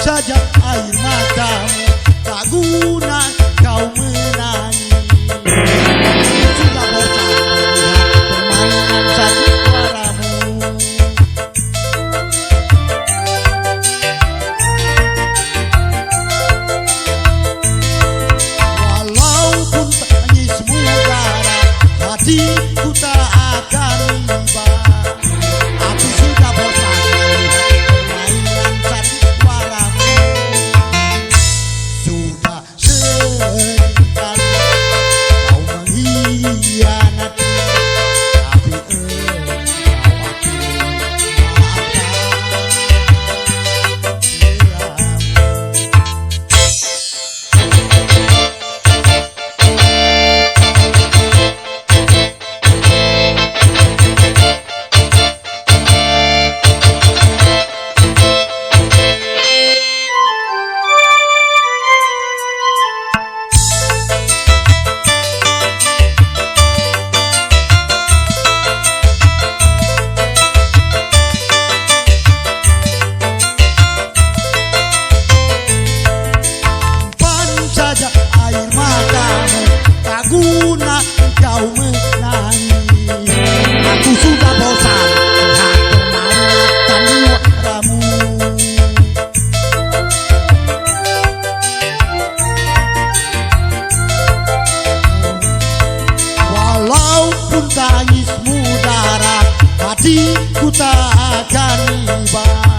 saja air matamu, tak guna kau menangis. Sudah bosan melihat permainan sandiwaramu. Walaupun tangismu darah, hatiku tak akan riba. Aku sudah bosan melihat permainan sandiwaramu. Sudah seringkali kau mengkhianati, tapi engkau aku saja air matamu, tak guna kau menangis. Aku sudah bosan melihat permainan sandiwaramu. Walaupun tangismu darah, hatiku tak akan riba.